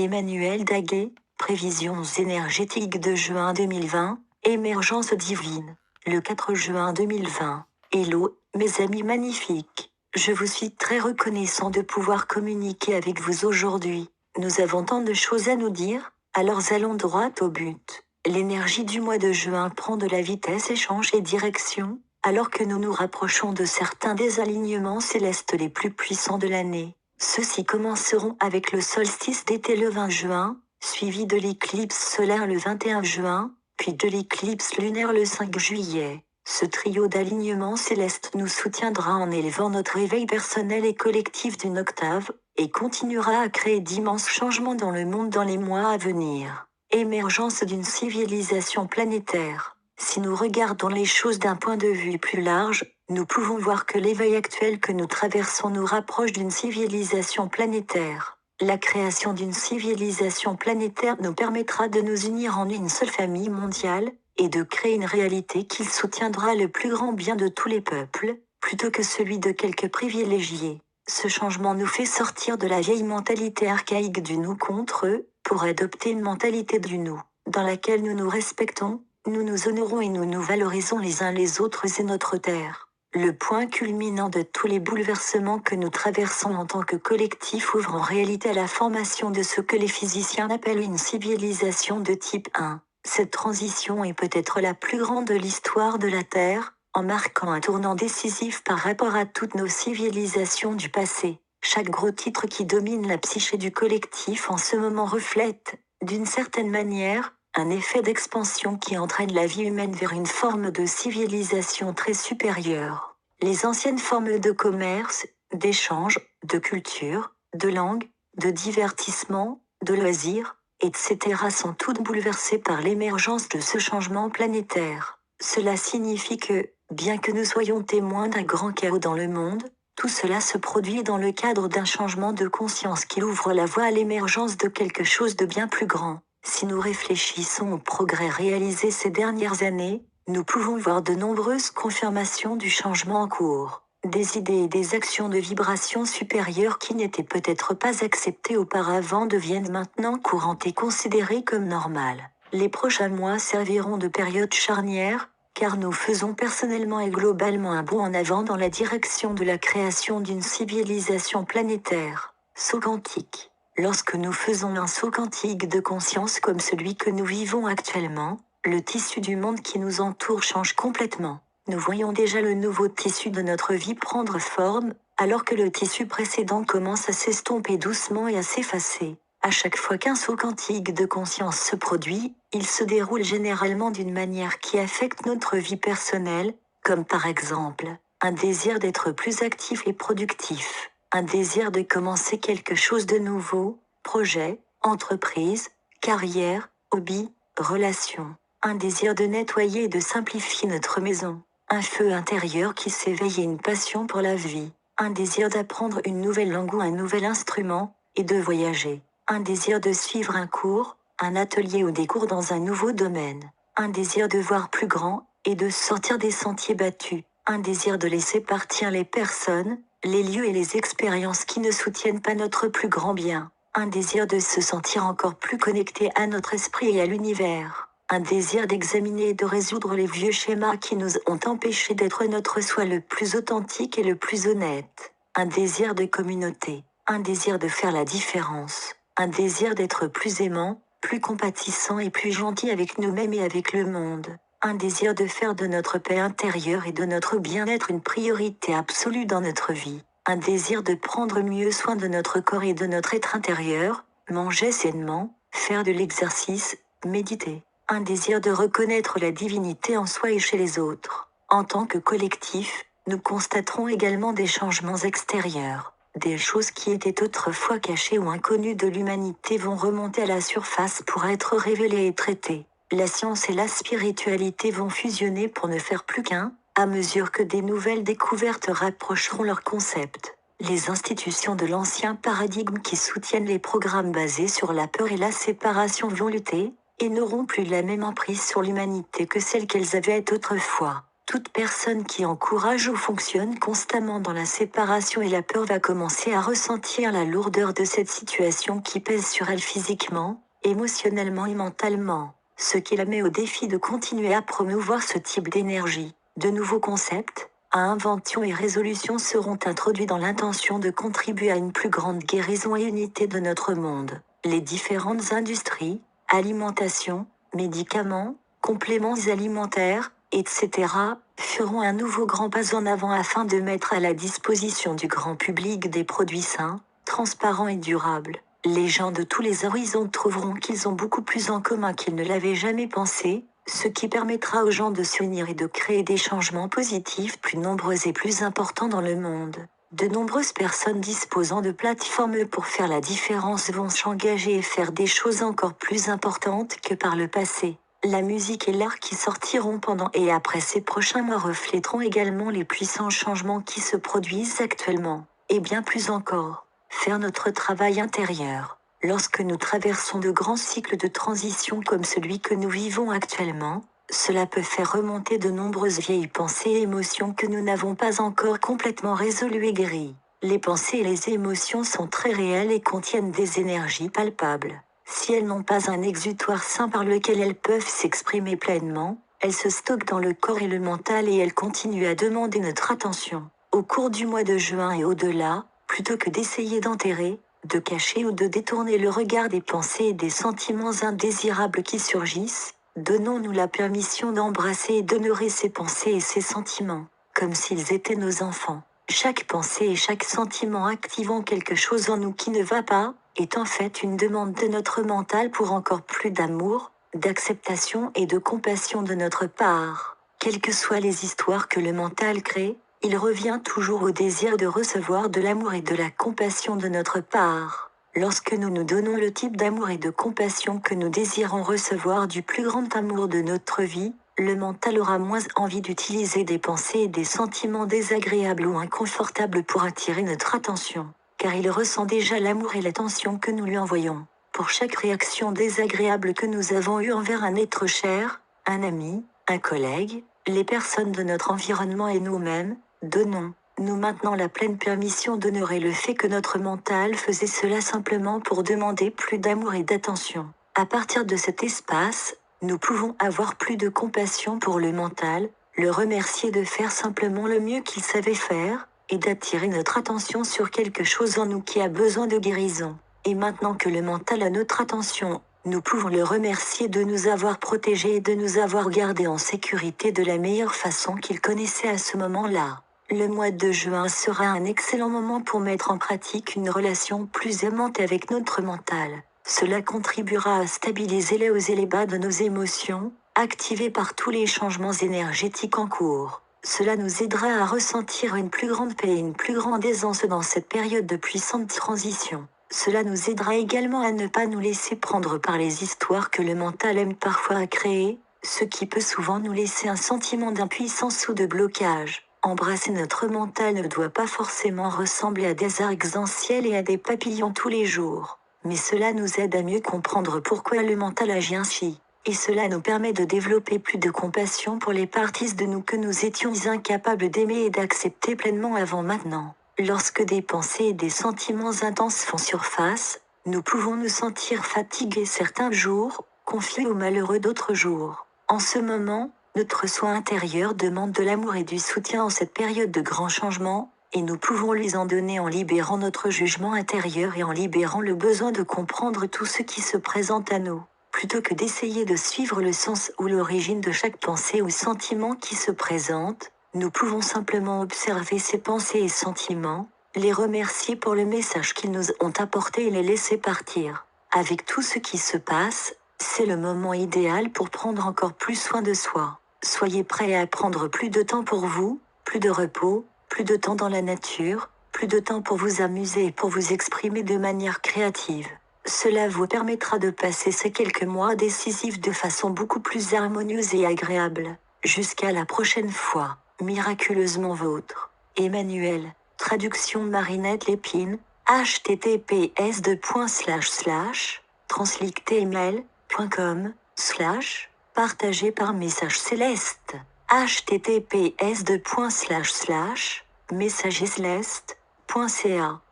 Emmanuel Daguet, Prévisions énergétiques de juin 2020, Émergence divine, le 4 juin 2020. Hello, mes amis magnifiques. Je vous suis très reconnaissant de pouvoir communiquer avec vous aujourd'hui. Nous avons tant de choses à nous dire, alors allons droit au but. L'énergie du mois de juin prend de la vitesse et change les directions, alors que nous nous rapprochons de certains des alignements célestes les plus puissants de l'année. Ceux-ci commenceront avec le solstice d'été le 20 juin, suivi de l'éclipse solaire le 21 juin, puis de l'éclipse lunaire le 5 juillet. Ce trio d'alignements célestes nous soutiendra en élevant notre éveil personnel et collectif d'une octave, et continuera à créer d'immenses changements dans le monde dans les mois à venir. Émergence d'une civilisation planétaire. Si nous regardons les choses d'un point de vue plus large, nous pouvons voir que l'éveil actuel que nous traversons nous rapproche d'une civilisation planétaire. La création d'une civilisation planétaire nous permettra de nous unir en une seule famille mondiale, et de créer une réalité qui soutiendra le plus grand bien de tous les peuples, plutôt que celui de quelques privilégiés. Ce changement nous fait sortir de la vieille mentalité archaïque du nous contre eux, pour adopter une mentalité du nous, dans laquelle nous nous respectons, nous nous honorons et nous nous valorisons les uns les autres et notre terre. Le point culminant de tous les bouleversements que nous traversons en tant que collectif ouvre en réalité à la formation de ce que les physiciens appellent une civilisation de type 1. Cette transition est peut-être la plus grande de l'histoire de la Terre, en marquant un tournant décisif par rapport à toutes nos civilisations du passé. Chaque gros titre qui domine la psyché du collectif en ce moment reflète, d'une certaine manière, un effet d'expansion qui entraîne la vie humaine vers une forme de civilisation très supérieure. Les anciennes formes de commerce, d'échange, de culture, de langue, de divertissement, de loisirs, etc. sont toutes bouleversées par l'émergence de ce changement planétaire. Cela signifie que, bien que nous soyons témoins d'un grand chaos dans le monde, tout cela se produit dans le cadre d'un changement de conscience qui ouvre la voie à l'émergence de quelque chose de bien plus grand. Si nous réfléchissons aux progrès réalisés ces dernières années, nous pouvons voir de nombreuses confirmations du changement en cours. Des idées et des actions de vibration supérieure qui n'étaient peut-être pas acceptées auparavant deviennent maintenant courantes et considérées comme normales. Les prochains mois serviront de période charnière, car nous faisons personnellement et globalement un bond en avant dans la direction de la création d'une civilisation planétaire. Saut quantique. Lorsque nous faisons un saut quantique de conscience comme celui que nous vivons actuellement, le tissu du monde qui nous entoure change complètement. Nous voyons déjà le nouveau tissu de notre vie prendre forme, alors que le tissu précédent commence à s'estomper doucement et à s'effacer. À chaque fois qu'un saut quantique de conscience se produit, il se déroule généralement d'une manière qui affecte notre vie personnelle, comme par exemple, un désir d'être plus actif et productif, un désir de commencer quelque chose de nouveau, projet, entreprise, carrière, hobby, relation, un désir de nettoyer et de simplifier notre maison, un feu intérieur qui s'éveille et une passion pour la vie, un désir d'apprendre une nouvelle langue ou un nouvel instrument, et de voyager. Un désir de suivre un cours, un atelier ou des cours dans un nouveau domaine. Un désir de voir plus grand, et de sortir des sentiers battus. Un désir de laisser partir les personnes, les lieux et les expériences qui ne soutiennent pas notre plus grand bien. Un désir de se sentir encore plus connecté à notre esprit et à l'univers. Un désir d'examiner et de résoudre les vieux schémas qui nous ont empêchés d'être notre soi le plus authentique et le plus honnête. Un désir de communauté. Un désir de faire la différence. Un désir d'être plus aimant, plus compatissant et plus gentil avec nous-mêmes et avec le monde. Un désir de faire de notre paix intérieure et de notre bien-être une priorité absolue dans notre vie. Un désir de prendre mieux soin de notre corps et de notre être intérieur, manger sainement, faire de l'exercice, méditer. Un désir de reconnaître la divinité en soi et chez les autres. En tant que collectif, nous constaterons également des changements extérieurs. Des choses qui étaient autrefois cachées ou inconnues de l'humanité vont remonter à la surface pour être révélées et traitées. La science et la spiritualité vont fusionner pour ne faire plus qu'un, à mesure que des nouvelles découvertes rapprocheront leurs concepts. Les institutions de l'ancien paradigme qui soutiennent les programmes basés sur la peur et la séparation vont lutter, et n'auront plus la même emprise sur l'humanité que celle qu'elles avaient autrefois. Toute personne qui encourage ou fonctionne constamment dans la séparation et la peur va commencer à ressentir la lourdeur de cette situation qui pèse sur elle physiquement, émotionnellement et mentalement, ce qui la met au défi de continuer à promouvoir ce type d'énergie. De nouveaux concepts, à inventions et résolutions seront introduits dans l'intention de contribuer à une plus grande guérison et unité de notre monde. Les différentes industries, alimentation, médicaments, compléments alimentaires, etc., feront un nouveau grand pas en avant afin de mettre à la disposition du grand public des produits sains, transparents et durables. Les gens de tous les horizons trouveront qu'ils ont beaucoup plus en commun qu'ils ne l'avaient jamais pensé, ce qui permettra aux gens de s'unir et de créer des changements positifs plus nombreux et plus importants dans le monde. De nombreuses personnes disposant de plateformes pour faire la différence vont s'engager et faire des choses encore plus importantes que par le passé. La musique et l'art qui sortiront pendant et après ces prochains mois reflèteront également les puissants changements qui se produisent actuellement, et bien plus encore. Faire notre travail intérieur. Lorsque nous traversons de grands cycles de transition comme celui que nous vivons actuellement, cela peut faire remonter de nombreuses vieilles pensées et émotions que nous n'avons pas encore complètement résolues et guéries. Les pensées et les émotions sont très réelles et contiennent des énergies palpables. Si elles n'ont pas un exutoire sain par lequel elles peuvent s'exprimer pleinement, elles se stockent dans le corps et le mental et elles continuent à demander notre attention. Au cours du mois de juin et au-delà, plutôt que d'essayer d'enterrer, de cacher ou de détourner le regard des pensées et des sentiments indésirables qui surgissent, donnons-nous la permission d'embrasser et d'honorer ces pensées et ces sentiments, comme s'ils étaient nos enfants. Chaque pensée et chaque sentiment activant quelque chose en nous qui ne va pas, est en fait une demande de notre mental pour encore plus d'amour, d'acceptation et de compassion de notre part. Quelles que soient les histoires que le mental crée, il revient toujours au désir de recevoir de l'amour et de la compassion de notre part. Lorsque nous nous donnons le type d'amour et de compassion que nous désirons recevoir du plus grand amour de notre vie, le mental aura moins envie d'utiliser des pensées et des sentiments désagréables ou inconfortables pour attirer notre attention, car il ressent déjà l'amour et l'attention que nous lui envoyons. Pour chaque réaction désagréable que nous avons eue envers un être cher, un ami, un collègue, les personnes de notre environnement et nous-mêmes, donnons-nous maintenant la pleine permission d'honorer le fait que notre mental faisait cela simplement pour demander plus d'amour et d'attention. À partir de cet espace, nous pouvons avoir plus de compassion pour le mental, le remercier de faire simplement le mieux qu'il savait faire, et d'attirer notre attention sur quelque chose en nous qui a besoin de guérison. Et maintenant que le mental a notre attention, nous pouvons le remercier de nous avoir protégés et de nous avoir gardés en sécurité de la meilleure façon qu'il connaissait à ce moment-là. Le mois de juin sera un excellent moment pour mettre en pratique une relation plus aimante avec notre mental. Cela contribuera à stabiliser les hauts et les bas de nos émotions, activés par tous les changements énergétiques en cours. Cela nous aidera à ressentir une plus grande paix et une plus grande aisance dans cette période de puissante transition. Cela nous aidera également à ne pas nous laisser prendre par les histoires que le mental aime parfois à créer, ce qui peut souvent nous laisser un sentiment d'impuissance ou de blocage. Embrasser notre mental ne doit pas forcément ressembler à des arcs-en-ciel et à des papillons tous les jours, mais cela nous aide à mieux comprendre pourquoi le mental agit ainsi. Et cela nous permet de développer plus de compassion pour les parties de nous que nous étions incapables d'aimer et d'accepter pleinement avant maintenant. Lorsque des pensées et des sentiments intenses font surface, nous pouvons nous sentir fatigués certains jours, confus ou malheureux d'autres jours. En ce moment, notre soi intérieur demande de l'amour et du soutien en cette période de grands changements, et nous pouvons lui en donner en libérant notre jugement intérieur et en libérant le besoin de comprendre tout ce qui se présente à nous. Plutôt que d'essayer de suivre le sens ou l'origine de chaque pensée ou sentiment qui se présente, nous pouvons simplement observer ces pensées et sentiments, les remercier pour le message qu'ils nous ont apporté et les laisser partir. Avec tout ce qui se passe, c'est le moment idéal pour prendre encore plus soin de soi. Soyez prêts à prendre plus de temps pour vous, plus de repos, plus de temps dans la nature, plus de temps pour vous amuser et pour vous exprimer de manière créative. Cela vous permettra de passer ces quelques mois décisifs de façon beaucoup plus harmonieuse et agréable. Jusqu'à la prochaine fois, miraculeusement vôtre. Emmanuel, traduction Marinette Lépine, https://translictemail.com/partagé par message céleste. https://messageslest.ca